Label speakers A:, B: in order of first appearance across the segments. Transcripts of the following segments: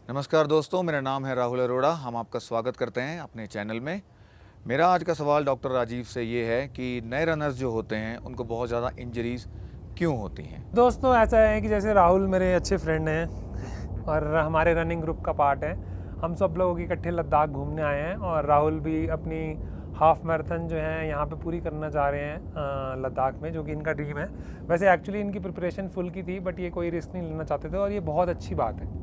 A: नमस्कार दोस्तों, मेरा नाम है राहुल अरोड़ा। हम आपका स्वागत करते हैं अपने चैनल में। मेरा आज का सवाल डॉक्टर राजीव से ये है कि नए रनर्स जो होते हैं उनको बहुत ज़्यादा इंजरीज क्यों होती हैं?
B: दोस्तों ऐसा है कि जैसे राहुल मेरे अच्छे फ्रेंड हैं और हमारे रनिंग ग्रुप का पार्ट है। हम सब लोग इकट्ठे लद्दाख घूमने आए हैं और राहुल भी अपनी हाफ मैराथन जो है यहाँ पे पूरी करना चाह रहे हैं लद्दाख में, जो कि इनका ड्रीम है। वैसे एक्चुअली इनकी प्रिपरेशन फुल की थी, बट ये कोई रिस्क नहीं लेना चाहते थे और ये बहुत अच्छी बात है।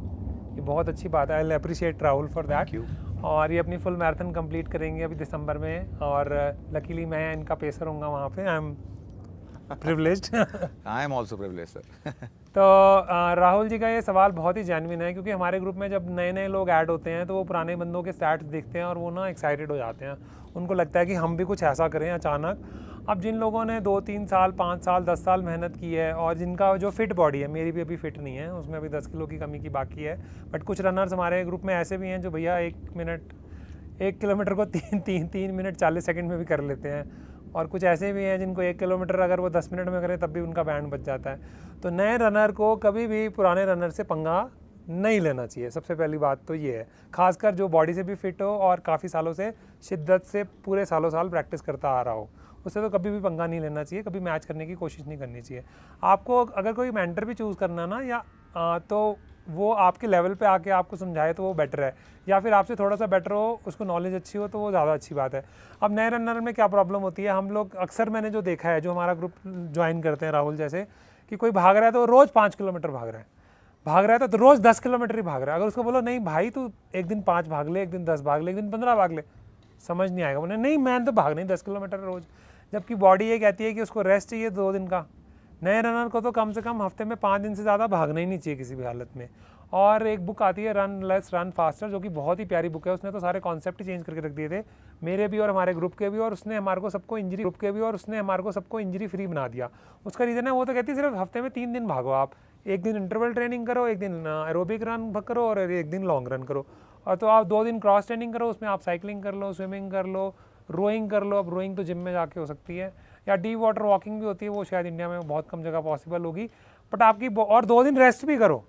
B: ये बहुत अच्छी बात है। I will appreciate Rahul for that. और ये अपनी फुल मैराथन कंप्लीट करेंगे अभी दिसंबर में और लकीली मैं इनका पेसर होऊंगा वहाँ पे। I am privileged.
A: I am also privilege sir.
B: तो राहुल जी का ये सवाल बहुत ही जेन्युइन है, क्योंकि हमारे ग्रुप में जब नए नए लोग ऐड होते हैं तो वो पुराने बंदों के स्टैट्स देखते हैं और वो ना एक्साइटेड हो जाते हैं। उनको लगता है कि हम भी कुछ ऐसा करें अचानक। अब जिन लोगों ने 2-3 साल 5 साल 10 साल मेहनत की है और जिनका जो फिट बॉडी है, मेरी भी अभी फिट नहीं है, उसमें अभी 10 किलो की कमी की बाकी है। बट कुछ रनर्स हमारे ग्रुप में ऐसे भी हैं जो भैया 1 किलोमीटर को 3 मिनट 40 सेकंड में भी कर लेते हैं। और कुछ ऐसे भी हैं जिनको 1 किलोमीटर अगर वो 10 मिनट में करें तब भी उनका बैंड बच जाता है। तो नए रनर को कभी भी पुराने रनर से पंगा नहीं लेना चाहिए। सबसे पहली बात तो ये है, खासकर जो बॉडी से भी फिट हो और काफ़ी सालों से शिद्दत से पूरे सालों साल प्रैक्टिस करता आ रहा हो, उससे तो कभी भी पंगा नहीं लेना चाहिए, कभी मैच करने की कोशिश नहीं करनी चाहिए। आपको अगर कोई मेंटर भी चूज़ करना ना, या तो वो आपके लेवल पे आके आपको समझाए तो वो बेटर है, या फिर आपसे थोड़ा सा बेटर हो, उसको नॉलेज अच्छी हो तो वो ज़्यादा अच्छी बात है। अब नए रनर में क्या प्रॉब्लम होती है, हम लोग अक्सर मैंने जो देखा है, जो हमारा ग्रुप ज्वाइन करते हैं राहुल जैसे, कि कोई भाग रहा है तो रोज़ 5 किलोमीटर भाग रहा है तो रोज़ 10 किलोमीटर ही भाग रहा है। अगर उसको बोलो नहीं भाई तू एक दिन 5 भाग ले, एक दिन 10 भाग ले, एक दिन 15 भाग ले, समझ नहीं आएगा। उन्हें नहीं मैं तो भाग नहीं 10 किलोमीटर रोज़, जबकि बॉडी ये कहती है कि उसको रेस्ट चाहिए 2 दिन का। नए रनर को तो कम से कम हफ्ते में 5 दिन से ज़्यादा भागना ही नहीं चाहिए किसी भी हालत में। और एक बुक आती है रन लेस रन फास्टर, जो कि बहुत ही प्यारी बुक है। उसने तो सारे कॉन्सेप्ट ही चेंज करके रख दिए थे, मेरे भी और हमारे ग्रुप के भी, और उसने हमारे को सबको इंजरी फ्री बना दिया। उसका रीज़न है, वो तो कहती है सिर्फ हफ्ते में 3 दिन भागो आप, एक दिन इंटरवल ट्रेनिंग करो, एक दिन एरोबिक रन करो और एक दिन लॉन्ग रन करो। और तो आप 2 दिन क्रॉस ट्रेनिंग करो, उसमें आप साइकिलिंग कर लो, स्विमिंग कर लो, रोइंग कर लो। अब रोइंग तो जिम में जाके हो सकती है, या डीप वाटर वॉकिंग भी होती है, वो शायद इंडिया में बहुत कम जगह पॉसिबल होगी। बट आपकी और 2 दिन रेस्ट भी करो,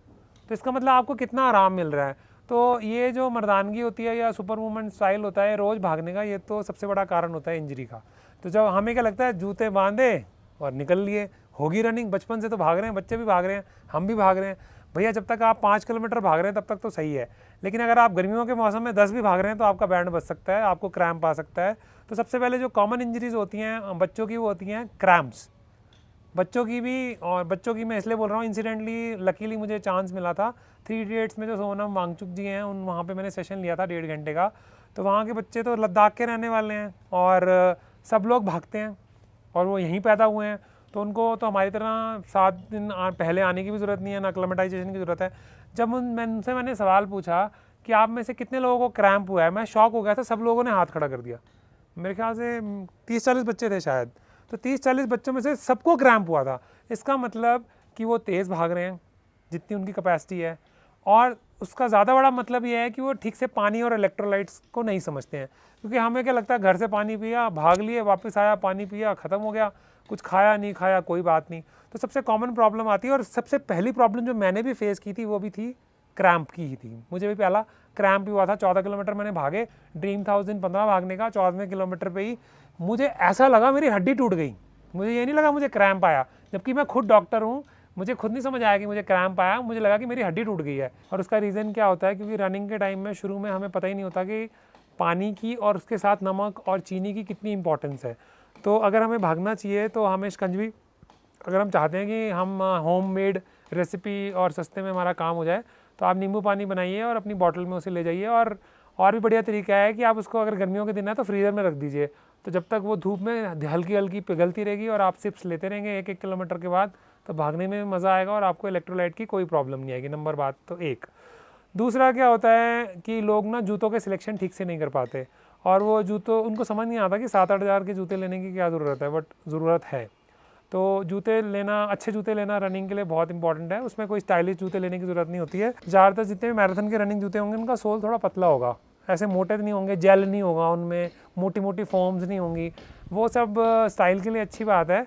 B: तो इसका मतलब आपको कितना आराम मिल रहा है। तो ये जो मर्दानगी होती है या सुपर वूमन स्टाइल होता है रोज़ भागने का, ये तो सबसे बड़ा कारण होता है इंजरी का। तो जब हमें क्या लगता है, जूते बांधे और निकल लिए, होगी रनिंग। बचपन से तो भाग रहे हैं, बच्चे भी भाग रहे हैं, हम भी भाग रहे हैं भैया। जब तक आप 5 किलोमीटर भाग रहे हैं तब तक तो सही है, लेकिन अगर आप गर्मियों के मौसम में 10 भी भाग रहे हैं तो आपका बैंड बच सकता है, आपको क्रैम्प आ सकता है। तो सबसे पहले जो कॉमन इंजरीज होती हैं बच्चों की, वो होती हैं क्रैम्प्स। बच्चों की भी, और बच्चों की मैं इसलिए बोल रहा हूँ, इंसिडेंटली लकीली मुझे चांस मिला था 3 इडियट्स में, जो सोनम वांगचुक जी हैं उन वहाँ पे मैंने सेशन लिया था 1.5 घंटे का। तो वहाँ के बच्चे तो लद्दाख के रहने वाले हैं और सब लोग भागते हैं और वो यहीं पैदा हुए हैं, तो उनको तो हमारी तरह 7 दिन पहले आने की भी ज़रूरत नहीं है, ना एक्लेमेटाइजेशन की ज़रूरत है। जब मैंने सवाल पूछा कि आप में से कितने लोगों को क्रैम्प हुआ है, मैं शॉक हो गया था। सब लोगों ने हाथ खड़ा कर दिया। मेरे ख्याल से 30-40 बच्चे थे शायद, तो 30-40 बच्चों में से सबको क्रैम्प हुआ था। इसका मतलब कि वो तेज़ भाग रहे हैं जितनी उनकी कैपेसिटी है, और उसका ज़्यादा बड़ा मतलब ये है कि वो ठीक से पानी और इलेक्ट्रोलाइट्स को नहीं समझते हैं। क्योंकि हमें क्या लगता है, घर से पानी पिया, भाग लिए, वापस आया, पानी पिया, ख़त्म हो गया, कुछ खाया नहीं खाया कोई बात नहीं। तो सबसे कॉमन प्रॉब्लम आती है, और सबसे पहली प्रॉब्लम जो मैंने भी फेस की थी वो भी थी क्रैम्प की ही थी। मुझे भी पहला क्रैम्प हुआ था। 14 किलोमीटर मैंने भागे, ड्रीम था उस दिन 15 भागने का। 14वें किलोमीटर पे ही मुझे ऐसा लगा मेरी हड्डी टूट गई। मुझे ये नहीं लगा मुझे क्रैम्प आया, जबकि मैं खुद डॉक्टर हूँ, मुझे खुद नहीं समझ आया कि मुझे क्रैम्प आया। मुझे लगा कि मेरी हड्डी टूट गई है। और उसका रीज़न क्या होता है, क्योंकि रनिंग के टाइम में शुरू में हमें पता ही नहीं होता कि पानी की और उसके साथ नमक और चीनी की कितनी इंपॉर्टेंस है। तो अगर हमें भागना चाहिए तो हमें शिकंजवी, अगर हम चाहते हैं कि हम होममेड रेसिपी और सस्ते में हमारा काम हो जाए, तो आप नींबू पानी बनाइए और अपनी बॉटल में उसे ले जाइए। और भी बढ़िया तरीका है कि आप उसको, अगर गर्मियों के दिन है तो फ्रीज़र में रख दीजिए, तो जब तक वो धूप में हल्की हल्की पिघलती रहेगी और आप सिप्स लेते रहेंगे 1-1 किलोमीटर के बाद, तो भागने में मज़ा आएगा और आपको इलेक्ट्रोलाइट की कोई प्रॉब्लम नहीं आएगी। नंबर बात तो एक। दूसरा क्या होता है कि लोग ना जूतों के सिलेक्शन ठीक से नहीं कर पाते, और वो जूतों, उनको समझ नहीं आता कि 7-8 हज़ार के जूते लेने की क्या ज़रूरत है, बट ज़रूरत है। तो जूते लेना, अच्छे जूते लेना रनिंग के लिए बहुत इंपॉर्टेंट है। उसमें कोई स्टाइलिश जूते लेने की ज़रूरत नहीं होती है। ज़्यादातर जितने भी मैराथन के रनिंग जूते होंगे उनका सोल थोड़ा पतला होगा, ऐसे मोटे नहीं होंगे, जेल नहीं होगा उनमें, मोटी मोटी फॉर्म्स नहीं होंगी। वो सब स्टाइल के लिए अच्छी बात है,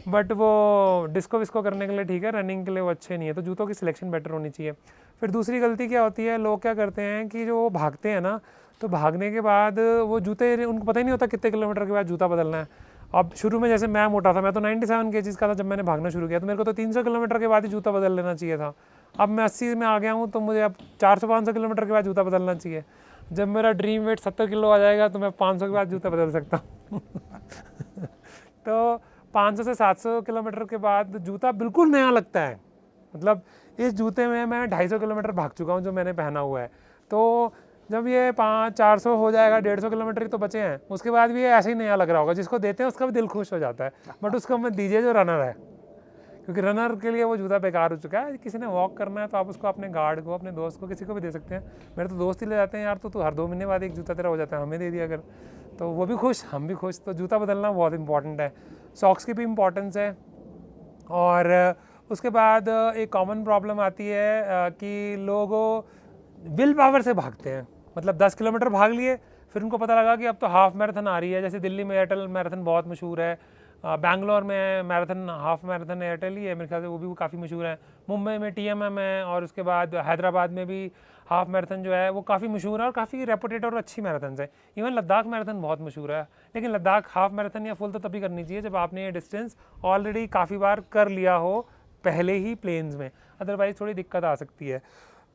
B: बट वो डिस्को विस्को करने के लिए ठीक है, रनिंग के लिए वो अच्छे नहीं है। तो जूतों की सिलेक्शन बेटर होनी चाहिए। फिर दूसरी गलती क्या होती है, लोग क्या करते हैं कि जो भागते हैं ना, तो भागने के बाद वो जूते, उनको पता ही नहीं होता कितने किलोमीटर के बाद जूता बदलना है। अब शुरू में जैसे मैं मोटा था, मैं तो 97 kg का था जब मैंने भागना शुरू किया, तो मेरे को तो 300 किलोमीटर के बाद ही जूता बदल लेना चाहिए था। अब मैं 80 में आ गया हूँ, तो मुझे अब 400-500 किलोमीटर के बाद जूता बदलना चाहिए। जब मेरा ड्रीम वेट 70 किलो आ जाएगा तो मैं 500 के बाद जूता बदल सकता हूँ। तो 500 से 700 किलोमीटर के बाद जूता बिल्कुल नया लगता है। मतलब इस जूते में मैं 250 किलोमीटर भाग चुका हूँ जो मैंने पहना हुआ है। तो जब ये 400 हो जाएगा, 150 किलोमीटर ही तो बचे हैं, उसके बाद भी ये ऐसे ही नया लग रहा होगा। जिसको देते हैं उसका भी दिल खुश हो जाता है, बट उसको मत दीजिए जो रनर है, क्योंकि रनर के लिए वो जूता बेकार हो चुका है। किसी ने वॉक करना है तो आप उसको अपने गार्ड को, अपने दोस्त को, किसी को भी दे सकते हैं। मेरे तो दोस्त ही ले जाते हैं, यार तो हर 2 महीने बाद एक जूता तेरा हो जाता है, हमें दे दिया अगर, तो वो भी खुश, हम भी खुश। तो जूता बदलना बहुत इंपॉर्टेंट है। सॉक्स की भी इम्पॉर्टेंस है। और उसके बाद एक कॉमन प्रॉब्लम आती है कि लोग विल पावर से भागते हैं। मतलब 10 किलोमीटर भाग लिए, फिर उनको पता लगा कि अब तो हाफ मैराथन आ रही है। जैसे दिल्ली में एयरटेल मैराथन बहुत मशहूर है, बैंगलोर में मैराथन, हाफ मैराथन एयरटेल ही है मेरे ख्याल से, वो भी काफ़ी मशहूर है। मुंबई में TMM है, और उसके बाद हैदराबाद में भी हाफ मैराथन जो है वो काफ़ी मशहूर है और काफ़ी रेपुटेड और अच्छी मैराथन है। इवन लद्दाख मैराथन बहुत मशहूर है, लेकिन लद्दाख हाफ मैराथन या फुल तो तभी करनी चाहिए जब आपने ये डिस्टेंस ऑलरेडी काफ़ी बार कर लिया हो पहले ही प्लेन्स में, अदरवाइज़ थोड़ी दिक्कत आ सकती है।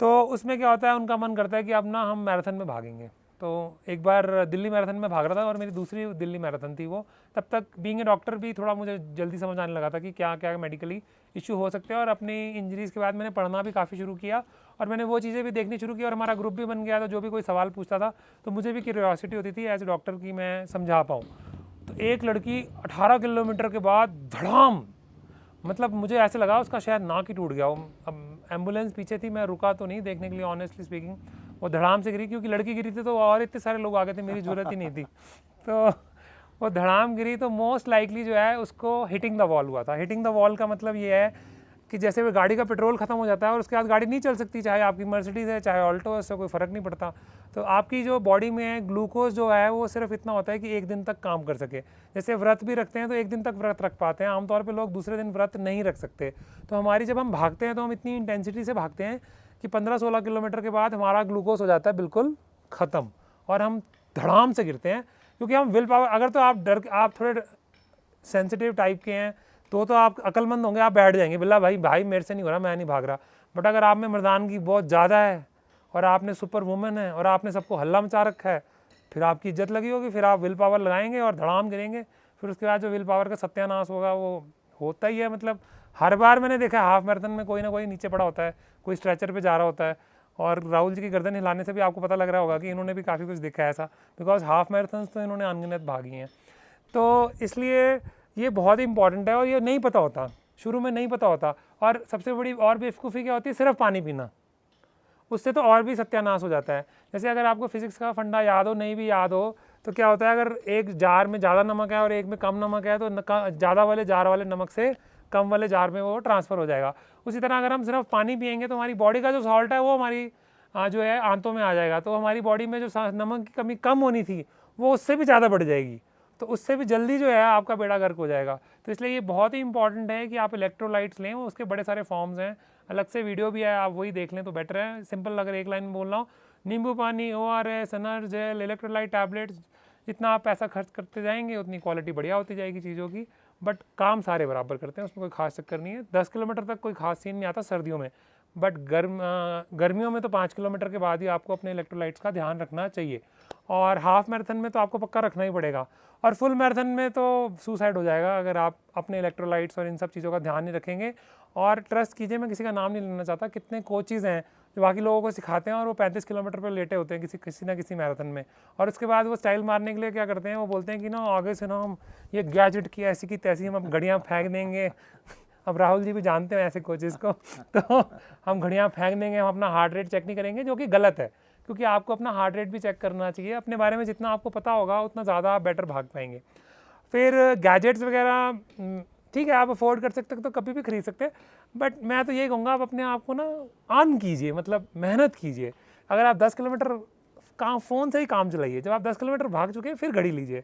B: तो उसमें क्या होता है, उनका मन करता है कि अब ना हम मैराथन में भागेंगे। तो एक बार दिल्ली मैराथन में भाग रहा था, और मेरी दूसरी दिल्ली मैराथन थी वो। तब तक बीइंग ए डॉक्टर भी थोड़ा मुझे जल्दी समझ आने लगा था कि क्या क्या मेडिकली इशू हो सकते हैं। और अपनी इंजरीज़ के बाद मैंने पढ़ना भी काफ़ी शुरू किया, और मैंने वो चीज़ें भी देखनी शुरू की, और हमारा ग्रुप भी बन गया था। जो भी कोई सवाल पूछता था तो मुझे भी क्यूरियोसिटी होती थी एज ए डॉक्टर की मैं समझा पाऊँ। तो एक लड़की 18 किलोमीटर के बाद धड़ाम, मतलब मुझे ऐसे लगा उसका शायद नाक ही टूट गया हो। अब एम्बुलेंस पीछे थी, मैं रुका तो नहीं देखने के लिए, ऑनेस्टली स्पीकिंग। वो धड़ाम से गिरी, क्योंकि लड़की गिरी थी तो और इतने सारे लोग आ गए थे, मेरी ज़रूरत ही नहीं थी। तो वो धड़ाम गिरी, तो मोस्ट लाइकली जो है उसको हिटिंग द वॉल हुआ था। हिटिंग द वॉल का मतलब ये है कि जैसे वो गाड़ी का पेट्रोल खत्म हो जाता है और उसके बाद गाड़ी नहीं चल सकती, चाहे आपकी मर्सिडीज़ है चाहे ऑल्टो है, उससे कोई फ़र्क नहीं पड़ता। तो आपकी जो बॉडी में ग्लूकोज जो है वो सिर्फ इतना होता है कि एक दिन तक काम कर सके। जैसे व्रत भी रखते हैं तो एक दिन तक व्रत रख पाते हैं, आमतौर पे लोग दूसरे दिन व्रत नहीं रख सकते। तो हमारी जब हम भागते हैं तो हम इतनी इंटेंसिटी से भागते हैं कि 15-16 किलोमीटर के बाद हमारा ग्लूकोज हो जाता है बिल्कुल ख़त्म, और हम धड़ाम से गिरते हैं। क्योंकि हम विल पावर, अगर तो आप थोड़े सेंसिटिव टाइप के हैं तो आप अक्लमंद होंगे, आप बैठ जाएंगे, बिल्ला भाई मेरे से नहीं हो रहा, मैं नहीं भाग रहा। बट अगर आप में मर्दानगी बहुत ज़्यादा है और आपने सुपर वुमन है और आपने सबको हल्ला मचा रखा है, फिर आपकी इज्जत लगी होगी, फिर आप विल पावर लगाएंगे और धड़ाम गिरेंगे। फिर उसके बाद जो विल पावर का सत्यानाश होगा वो होता ही है। मतलब हर बार मैंने देखा है हाफ मैराथन में कोई ना कोई नीचे पड़ा होता है, कोई स्ट्रेचर पे जा रहा होता है। और राहुल जी की गर्दन हिलाने से भी आपको पता लग रहा होगा कि इन्होंने भी काफ़ी कुछ देखा है ऐसा, बिकॉज हाफ मैराथन तो इन्होंने अनगिनत भागी हैं। तो इसलिए ये बहुत ही इंपॉर्टेंट है, और ये नहीं पता होता, शुरू में नहीं पता होता। और सबसे बड़ी और बेवकूफ़ी क्या होती है, सिर्फ पानी पीना, उससे तो और भी सत्यानाश हो जाता है। जैसे अगर आपको फिजिक्स का फंडा याद हो, नहीं भी याद हो, तो क्या होता है, अगर एक जार में ज़्यादा नमक है और एक में कम नमक है, तो ज़्यादा वाले जार वाले नमक से कम वाले जार में वो ट्रांसफ़र हो जाएगा। उसी तरह अगर हम सिर्फ पानी पिएंगे तो हमारी बॉडी का जो सॉल्ट है वो हमारी जो है आंतों में आ जाएगा, तो हमारी बॉडी में जो नमक की कमी कम होनी थी वो उससे भी ज़्यादा बढ़ जाएगी, तो उससे भी जल्दी जो है आपका बेड़ा गर्क हो जाएगा। तो इसलिए ये बहुत ही इंपॉर्टेंट है कि आप इलेक्ट्रोलाइट्स लें, उसके बड़े सारे फॉर्म्स हैं, अलग से वीडियो भी है, आप वही देख लें तो बेटर है। सिंपल अगर एक लाइन में बोल रहा हूँ, नींबू पानी, ORS, एनर्ज जेल, इलेक्ट्रोलाइट टैबलेट्स, जितना आप पैसा खर्च करते जाएंगे उतनी क्वालिटी बढ़िया होती जाएगी चीज़ों की, बट काम सारे बराबर करते हैं, उसमें कोई खास चक्कर नहीं है। 10 किलोमीटर तक कोई खास सीन नहीं आता सर्दियों में, बट गर्मियों में तो 5 किलोमीटर के बाद ही आपको अपने इलेक्ट्रोलाइट्स का ध्यान रखना चाहिए। और हाफ मैराथन में तो आपको पक्का रखना ही पड़ेगा, और फुल मैराथन में तो सुसाइड हो जाएगा अगर आप अपने इलेक्ट्रोलाइट्स और इन सब चीज़ों का ध्यान नहीं रखेंगे। और ट्रस्ट कीजिए, मैं किसी का नाम नहीं लेना चाहता, कितने कोचेज़ हैं जो बाकी लोगों को सिखाते हैं और वो 35 किलोमीटर पर लेटे होते हैं किसी ना किसी मैराथन में, और उसके बाद वो स्टाइल मारने के लिए क्या करते हैं, वो बोलते हैं कि ना आगे से ना हम ये गैजेट की ऐसी की तैसी हम अब घड़ियाँ फेंक देंगे। अब राहुल जी भी जानते हैं ऐसे कोचेज़ को, तो हम घड़ियाँ फेंक देंगे, हम अपना हार्ट रेट चेक नहीं करेंगे, जो कि गलत है, क्योंकि आपको अपना हार्ट रेट भी चेक करना चाहिए। अपने बारे में जितना आपको पता होगा उतना ज़्यादा आप बेटर भाग पाएंगे। फिर गैजेट्स वगैरह ठीक है, आप अफोर्ड कर सकते तो कभी भी खरीद सकते हैं, बट मैं तो यही कहूँगा आप अपने आप को ना ऑन कीजिए, मतलब मेहनत कीजिए। अगर आप 10 किलोमीटर काम फ़ोन से ही काम चलाइए, जब आप 10 किलोमीटर भाग चुके हैं फिर घड़ी लीजिए,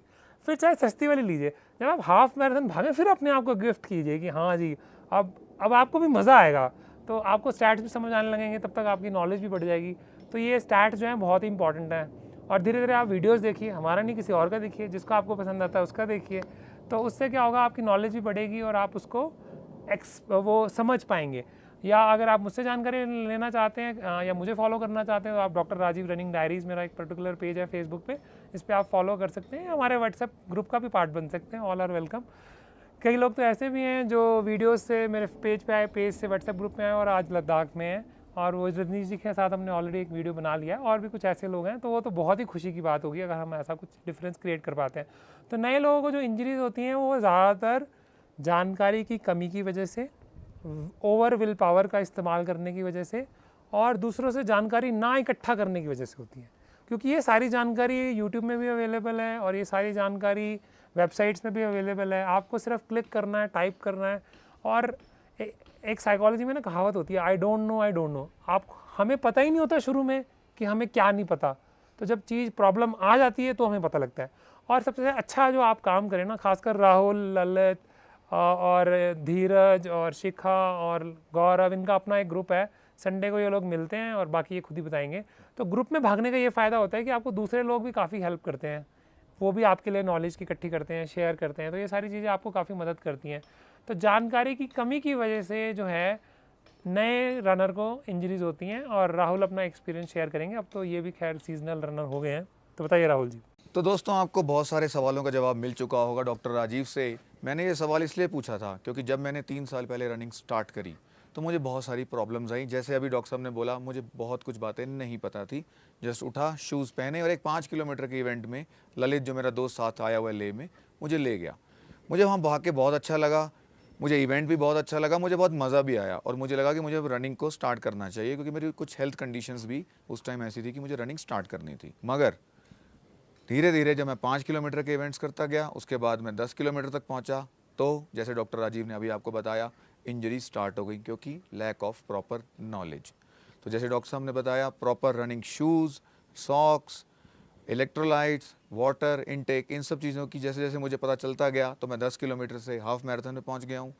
B: फिर चाहे सस्ती वाली लीजिए। जब आप हाफ मैराथन भागें फिर अपने आप को गिफ्ट कीजिए कि हाँ जी अब आपको भी मज़ा आएगा। तो आपको स्टैट्स भी समझ आने लगेंगे, तब तक आपकी नॉलेज भी बढ़ जाएगी। तो ये स्टैट्स जो हैं बहुत ही इंपॉर्टेंट हैं। और धीरे धीरे आप वीडियोस देखिए, हमारा नहीं किसी और का देखिए, जिसका आपको पसंद आता है उसका देखिए। तो उससे क्या होगा, आपकी नॉलेज भी बढ़ेगी और आप उसको वो समझ पाएंगे। या अगर आप मुझसे जानकारी लेना चाहते हैं या मुझे फॉलो करना चाहते हैं तो आप डॉक्टर राजीव रनिंग डायरीज़, मेरा एक पर्टिकुलर पेज है फेसबुक पे, इस पर आप फॉलो कर सकते हैं। हमारे व्हाट्सएप ग्रुप का भी पार्ट बन सकते हैं, ऑल आर वेलकम। कई लोग तो ऐसे भी हैं जो वीडियोस से मेरे पेज पे आए, पेज से व्हाट्सएप ग्रुप में आए और आज लद्दाख में हैं, और वो रजनीश जी के साथ हमने ऑलरेडी एक वीडियो बना लिया है। और भी कुछ ऐसे लोग हैं, तो वो तो बहुत ही खुशी की बात होगी अगर हम ऐसा कुछ डिफरेंस क्रिएट कर पाते हैं। तो नए लोगों को जो इंजरीज होती हैं वो ज़्यादातर जानकारी की कमी की वजह से, ओवर विल पावर का इस्तेमाल करने की वजह से, और दूसरों से जानकारी ना इकट्ठा करने की वजह से होती है। क्योंकि ये सारी जानकारी यूट्यूब में भी अवेलेबल है और ये सारी जानकारी वेबसाइट्स में भी अवेलेबल है। आपको सिर्फ क्लिक करना है, टाइप करना है। और एक साइकोलॉजी में ना कहावत होती है, आई डोंट नो। हमें पता ही नहीं होता शुरू में कि हमें क्या नहीं पता, तो जब चीज़ प्रॉब्लम आ जाती है तो हमें पता लगता है। और सबसे अच्छा जो आप काम करें ना, खासकर राहुल, ललित और धीरज और शिखा और गौरव, इनका अपना एक ग्रुप है, संडे को ये लोग मिलते हैं और बाकी ये खुद ही बताएंगे। तो ग्रुप में भागने का ये फ़ायदा होता है कि आपको दूसरे लोग भी काफ़ी हेल्प करते हैं, वो भी आपके लिए नॉलेज की इकट्ठी करते हैं, शेयर करते हैं। तो ये सारी चीज़ें आपको काफ़ी मदद करती हैं। तो जानकारी की कमी की वजह से जो है नए रनर को इंजरीज होती हैं। और राहुल अपना एक्सपीरियंस शेयर करेंगे। अब तो ये भी खैर सीजनल रनर हो गए हैं। तो बताइए राहुल जी।
A: तो दोस्तों, आपको बहुत सारे सवालों का जवाब मिल चुका होगा डॉक्टर राजीव से। मैंने ये सवाल इसलिए पूछा था क्योंकि जब मैंने 3 साल पहले रनिंग स्टार्ट करी तो मुझे बहुत सारी प्रॉब्लम्स आई। जैसे अभी डॉक्टर साहब ने बोला, मुझे बहुत कुछ बातें नहीं पता थी। जस्ट उठा, शूज़ पहने और एक 5 किलोमीटर के इवेंट में ललित, जो मेरा दोस्त साथ आया हुआ है लेह में, मुझे ले गया। मुझे वहाँ भाग के बहुत अच्छा लगा, मुझे इवेंट भी बहुत अच्छा लगा, मुझे बहुत मज़ा भी आया और मुझे लगा कि मुझे रनिंग को स्टार्ट करना चाहिए क्योंकि मेरी कुछ हेल्थ कंडीशंस भी उस टाइम ऐसी थी कि मुझे रनिंग स्टार्ट करनी थी। मगर धीरे धीरे जब मैं 5 किलोमीटर के इवेंट्स करता गया, उसके बाद मैं 10 किलोमीटर तक पहुंचा, तो जैसे डॉक्टर राजीव ने अभी आपको बताया, इंजरी स्टार्ट हो गई क्योंकि लैक ऑफ प्रॉपर नॉलेज। तो जैसे डॉक्टर साहब ने बताया, proper running shoes, socks, electrolytes, water intake, इन सब चीज़ों की जैसे जैसे मुझे पता चलता गया तो मैं 10 किलोमीटर से हाफ मैराथन में पहुंच गया हूँ।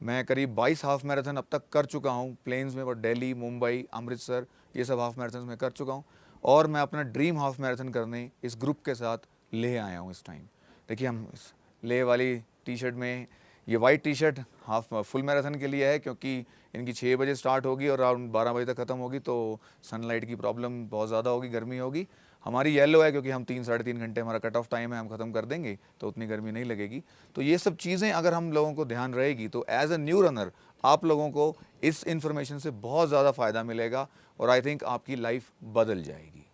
A: मैं करीब 22 हाफ मैराथन अब तक कर चुका हूँ प्लेन्स में, और दिल्ली, मुंबई, अमृतसर, ये सब हाफ मैराथन में कर चुका हूँ। और मैं अपना ड्रीम हाफ मैराथन करने इस ग्रुप के साथ ले आया हूँ इस टाइम। देखिए, हम इस लेह वाली टी शर्ट में, ये white T shirt half full marathon के लिए है क्योंकि इनकी 6 बजे स्टार्ट होगी और अराउंड 12 बजे तक ख़त्म होगी, तो सनलाइट की प्रॉब्लम बहुत ज़्यादा होगी, गर्मी होगी। हमारी येलो है क्योंकि हम 3-3.5 घंटे हमारा कट ऑफ टाइम है, हम ख़त्म कर देंगे तो उतनी गर्मी नहीं लगेगी। तो ये सब चीज़ें अगर हम लोगों को ध्यान रहेगी तो एज अ न्यू रनर आप लोगों को इस इन्फॉर्मेशन से बहुत ज़्यादा फ़ायदा मिलेगा और आई थिंक आपकी लाइफ बदल जाएगी।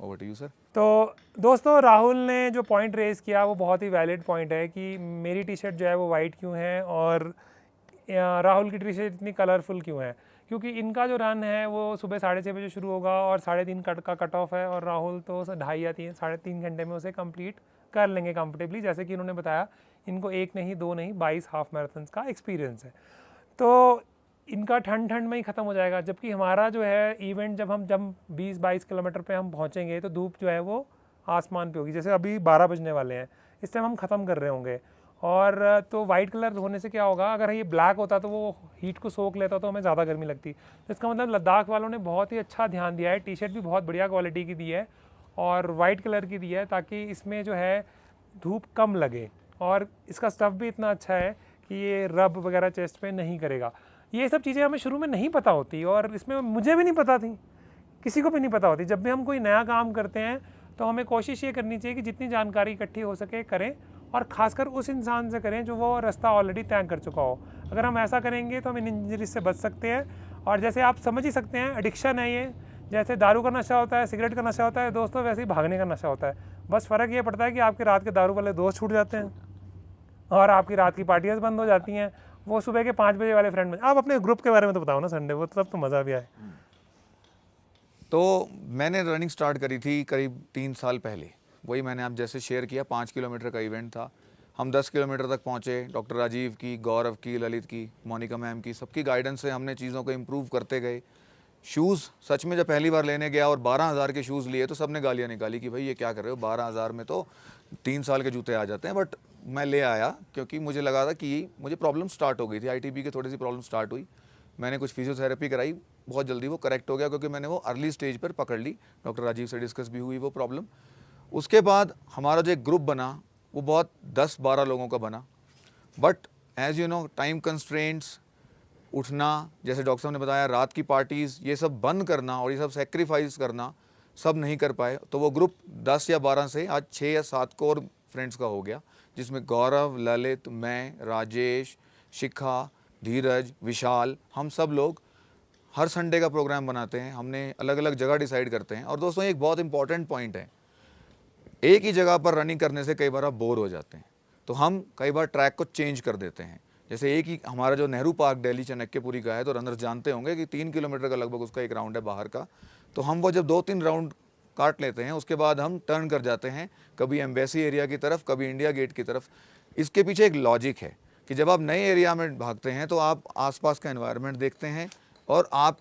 A: Over to you sir.
B: तो दोस्तों, राहुल ने जो पॉइंट रेज़ किया वो बहुत ही वैलिड पॉइंट है कि मेरी टी शर्ट जो है वो वाइट क्यों है और राहुल की टी शर्ट इतनी कलरफुल क्यों है। क्योंकि इनका जो रन है वो सुबह 6:30 बजे शुरू होगा और 3:30 का कट ऑफ है, और राहुल तो 2.5 या 3 घंटे में उसे कंप्लीट कर लेंगे कंफर्टेबली। जैसे कि इन्होंने बताया, इनको 1 नहीं 2 नहीं 22 हाफ मैराथन का एक्सपीरियंस है। तो इनका ठंड में ही ख़त्म हो जाएगा। जबकि हमारा जो है इवेंट, जब 20-22 किलोमीटर पे हम पहुँचेंगे तो धूप जो है वो आसमान पे होगी। जैसे अभी 12 बजने वाले हैं, इस टाइम हम ख़त्म कर रहे होंगे। और तो वाइट कलर होने से क्या होगा, अगर ये ब्लैक होता तो वो हीट को सोख लेता तो हमें ज़्यादा गर्मी लगती। तो इसका मतलब लद्दाख वालों ने बहुत ही अच्छा ध्यान दिया है। टी शर्ट भी बहुत बढ़िया क्वालिटी की दी है और वाइट कलर की दी है ताकि इसमें जो है धूप कम लगे, और इसका स्टफ़ भी इतना अच्छा है कि ये रब वगैरह चेस्ट पे नहीं करेगा। ये सब चीज़ें हमें शुरू में नहीं पता होती और इसमें मुझे भी नहीं पता थी, किसी को भी नहीं पता होती। जब भी हम कोई नया काम करते हैं तो हमें कोशिश ये करनी चाहिए कि जितनी जानकारी इकट्ठी हो सके करें, और ख़ासकर उस इंसान से करें जो वो रास्ता ऑलरेडी तय कर चुका हो। अगर हम ऐसा करेंगे तो हम इन इंजरीज से बच सकते हैं। और जैसे आप समझ ही सकते हैं, एडिक्शन है ये, जैसे दारू का नशा होता है, सिगरेट का नशा होता है दोस्तों, वैसे ही भागने का नशा होता है। बस फ़र्क ये पड़ता है कि आपके रात के दारू वाले दोस्त छूट जाते हैं और आपकी रात की पार्टियाँ बंद हो जाती हैं। वो सुबह के 5 बजे वाले फ्रेंड में। आप अपने ग्रुप के बारे में तो बताओ ना संडे, वो तब तो मज़ा भी आए।
A: तो मैंने रनिंग स्टार्ट करी थी करीब 3 साल पहले। वही मैंने आप जैसे शेयर किया, 5 किलोमीटर का इवेंट था। हम 10 किलोमीटर तक पहुँचे। डॉक्टर राजीव की, गौरव की, ललित की, मोनिका मैम की, सबकी गाइडेंस से हमने चीज़ों को इम्प्रूव करते गए। शूज़ सच में जब पहली बार लेने गया और 12,000 के शूज़ लिए तो सबने गालियाँ निकाली कि भाई ये क्या कर रहे हो, 12,000 में तो 3 साल के जूते आ जाते हैं। बट मैं ले आया क्योंकि मुझे लगा था कि मुझे प्रॉब्लम स्टार्ट हो गई थी, आईटीबी की थोड़ी सी प्रॉब्लम स्टार्ट हुई। मैंने कुछ फिजियोथेरेपी कराई, बहुत जल्दी वो करेक्ट हो गया क्योंकि मैंने वो अर्ली स्टेज पर पकड़ ली। डॉक्टर राजीव से डिस्कस भी हुई वो प्रॉब्लम। उसके बाद हमारा जो एक ग्रुप बना वो बहुत 10-12 लोगों का बना, but as you know time constraints, उठना, जैसे डॉक्टर साहब ने बताया, रात की पार्टीज़, ये सब बंद करना और ये सब सेक्रीफाइस करना, सब नहीं कर पाए। तो वो ग्रुप 10 या 12 से आज 6 या 7 कोर फ्रेंड्स का हो गया, जिसमें गौरव, ललित, मैं, राजेश, शिखा, धीरज, विशाल, हम सब लोग हर संडे का प्रोग्राम बनाते हैं। हमने अलग अलग जगह डिसाइड करते हैं। और दोस्तों एक बहुत इंपॉर्टेंट पॉइंट है, एक ही जगह पर रनिंग करने से कई बार आप बोर हो जाते हैं, तो हम कई बार ट्रैक को चेंज कर देते हैं। जैसे एक ही हमारा जो नेहरू पार्क दिल्ली चाणक्यपुरी का है, तो रनर्स जानते होंगे कि 3 किलोमीटर का लगभग उसका एक राउंड है बाहर का। तो हम वो जब 2-3 राउंड काट लेते हैं, उसके बाद हम टर्न कर जाते हैं, कभी एम्बेसी एरिया की तरफ, कभी इंडिया गेट की तरफ। इसके पीछे एक लॉजिक है कि जब आप नए एरिया में भागते हैं तो आप आसपास का एनवायरनमेंट देखते हैं और आप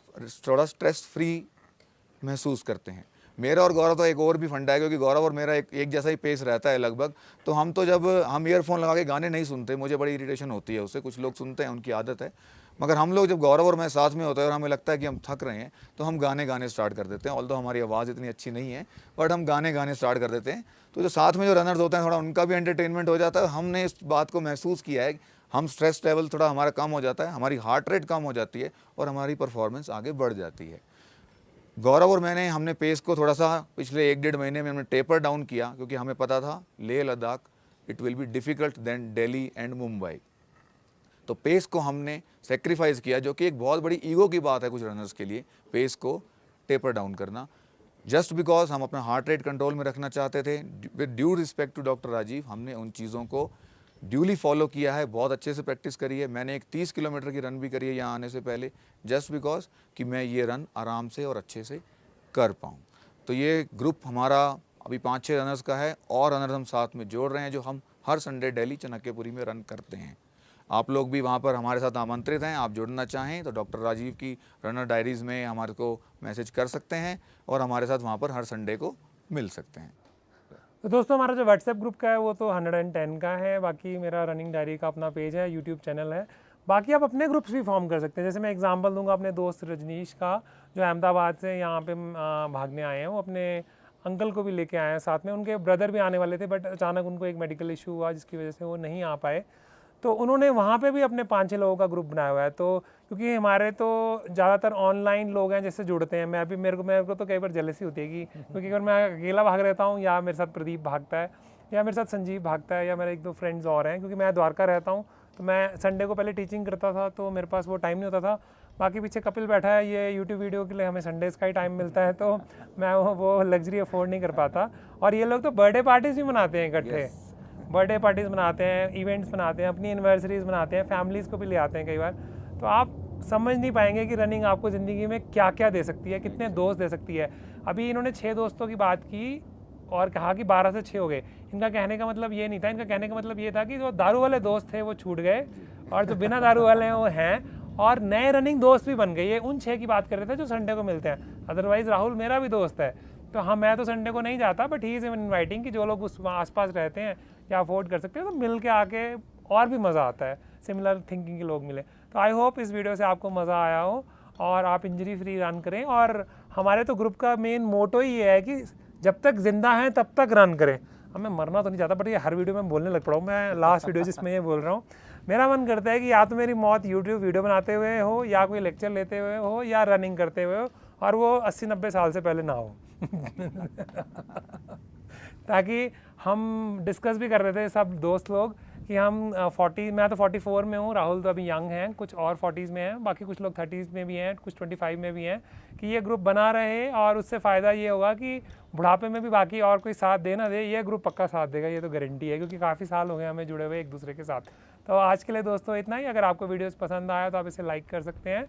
A: थोड़ा स्ट्रेस फ्री महसूस करते हैं। मेरा और गौरव तो एक और भी फंडा है, क्योंकि गौरव और मेरा एक जैसा ही पेस रहता है लगभग। तो हम तो जब हम ईयरफोन लगा के गाने नहीं सुनते, मुझे बड़ी इरिटेशन होती है उससे। कुछ लोग सुनते हैं, उनकी आदत है, मगर हम लोग जब गौरव और मैं साथ में होते हैं और हमें लगता है कि हम थक रहे हैं, तो हम गाने स्टार्ट कर देते हैं। ऑल्दो हमारी आवाज़ इतनी अच्छी नहीं है, बट हम गाने स्टार्ट कर देते हैं। तो जो साथ में जो रनर्स होते हैं, थोड़ा उनका भी एंटरटेनमेंट हो जाता है। हमने इस बात को महसूस किया है, हम स्ट्रेस लेवल थोड़ा हमारा कम हो जाता है, हमारी हार्ट रेट कम हो जाती है और हमारी परफॉर्मेंस आगे बढ़ जाती है। गौरव और हमने पेस को थोड़ा सा पिछले 1-1.5 महीने में हमने टेपर डाउन किया, क्योंकि हमें पता था Leh Ladakh it will be difficult then Delhi and Mumbai. तो पेस को हमने सेक्रीफाइस किया, जो कि एक बहुत बड़ी ईगो की बात है कुछ रनर्स के लिए, पेस को टेपर डाउन करना, जस्ट बिकॉज हम अपना हार्ट रेट कंट्रोल में रखना चाहते थे। With due respect to doctor Rajiv, हमने उन चीज़ों को ड्यूली फॉलो किया है, बहुत अच्छे से प्रैक्टिस करी है। मैंने एक 30 किलोमीटर की रन भी करी है यहाँ आने से पहले, जस्ट बिकॉज कि मैं ये रन आराम से और अच्छे से कर पाऊँ। तो ये ग्रुप हमारा अभी 5-6 रनर्स का है, और रनर्स हम साथ में जोड़ रहे हैं, जो हम हर संडे दिल्ली चाणक्यपुरी में रन करते हैं। आप लोग भी वहाँ पर हमारे साथ आमंत्रित हैं। आप जुड़ना चाहें तो डॉक्टर राजीव की रनर डायरीज़ में हमारे को मैसेज कर सकते हैं और हमारे साथ वहाँ पर हर संडे को मिल सकते हैं।
B: तो दोस्तों हमारा जो व्हाट्सएप ग्रुप का है वो तो 110 का है। बाकी मेरा रनिंग डायरी का अपना पेज है, यूट्यूब चैनल है। बाकी आप अपने ग्रुप्स भी फॉर्म कर सकते हैं। जैसे मैं एग्जांपल दूंगा अपने दोस्त रजनीश का, जो अहमदाबाद से यहाँ पे भागने आए हैं। वो अपने अंकल को भी लेके आए हैं साथ में। उनके ब्रदर भी आने वाले थे, बट अचानक उनको एक मेडिकल इशू हुआ जिसकी वजह से वो नहीं आ पाए। तो उन्होंने वहाँ पे भी अपने 5-6 लोगों का ग्रुप बनाया हुआ है। तो क्योंकि हमारे तो ज़्यादातर ऑनलाइन लोग हैं जिससे जुड़ते हैं। मैं भी मेरे को तो कई बार जेलसी होती है कि क्योंकि अगर मैं अकेला भाग रहता हूँ, या मेरे साथ प्रदीप भागता है, या मेरे साथ संजीव भागता है, या मेरे 1-2 फ्रेंड्स और हैं। क्योंकि मैं द्वारका रहता हूँ, तो मैं संडे को पहले टीचिंग करता था, तो मेरे पास वो टाइम नहीं होता था। बाकी पीछे कपिल बैठा है, ये यूट्यूब वीडियो के लिए हमें संडेज़ का ही टाइम मिलता है, तो मैं वो लग्जरी अफोर्ड नहीं कर पाता। और ये लोग तो बर्थडे पार्टीज़ भी मनाते हैं इकट्ठे, बर्थडे पार्टीज़ मनाते हैं, इवेंट्स मनाते हैं, अपनी एनिवर्सरीज़ मनाते हैं, फैमिलीज़ को भी ले आते हैं कई बार। तो आप समझ नहीं पाएंगे कि रनिंग आपको ज़िंदगी में क्या क्या दे सकती है, कितने दोस्त दे सकती है। अभी इन्होंने 6 दोस्तों की बात की और कहा कि 12 से 6 हो गए। इनका कहने का मतलब ये नहीं था, इनका कहने का मतलब ये था कि जो दारू वाले दोस्त थे वो छूट गए, और जो बिना दारू वाले हैं वो हैं, और नए रनिंग दोस्त भी बन गए। ये उन 6 की बात कर रहे थे जो संडे को मिलते हैं। अदरवाइज़ राहुल मेरा भी दोस्त है, तो हाँ मैं तो संडे को नहीं जाता, बट ही इज़ इनवाइटिंग कि जो लोग उस आसपास रहते हैं या अफोर्ड कर सकते हैं, तो मिल के आके और भी मज़ा आता है, सिमिलर थिंकिंग के लोग मिले। तो आई होप इस वीडियो से आपको मज़ा आया हो और आप इंजरी फ्री रन करें। और हमारे तो ग्रुप का मेन मोटो ही ये है कि जब तक जिंदा हैं तब तक रन करें। अब मैं मरना तो नहीं चाहता, बट ये हर वीडियो में बोलने लग पड़ा हूँ। मैं लास्ट वीडियो जिसमें ये बोल रहा हूँ, मेरा मन करता है कि या तो मेरी मौत यूट्यूब वीडियो बनाते हुए हो, या कोई लेक्चर लेते हुए हो, या रनिंग करते हुए हो, और वो 80-90 साल से पहले ना हो। ताकि हम डिस्कस भी कर रहे थे सब दोस्त लोग कि हम 40, मैं तो 44 में हूँ, राहुल तो अभी यंग हैं, कुछ और 40s में हैं, बाकी कुछ लोग 30s में भी हैं, कुछ 25 में भी हैं, कि ये ग्रुप बना रहे। और उससे फ़ायदा ये होगा कि बुढ़ापे में भी बाकी और कोई साथ दे ना दे, ये ग्रुप पक्का साथ देगा, ये तो गारंटी है, क्योंकि काफ़ी साल हो गए हमें जुड़े हुए एक दूसरे के साथ। तो आज के लिए दोस्तों इतना ही। अगर आपको वीडियोज़ पसंद आया तो आप इसे लाइक कर सकते हैं,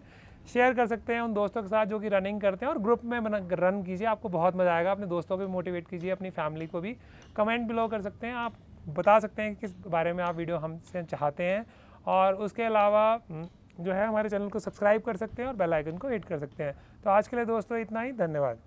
B: शेयर कर सकते हैं उन दोस्तों के साथ जो कि रनिंग करते हैं, और ग्रुप में रन कीजिए, आपको बहुत मज़ा आएगा। अपने दोस्तों को भी मोटिवेट कीजिए, अपनी फैमिली को भी। कमेंट बिलो कर सकते हैं, आप बता सकते हैं कि किस बारे में आप वीडियो हमसे चाहते हैं। और उसके अलावा जो है हमारे चैनल को सब्सक्राइब कर सकते हैं और बेल आइकन को हिट कर सकते हैं। तो आज के लिए दोस्तों इतना ही, धन्यवाद।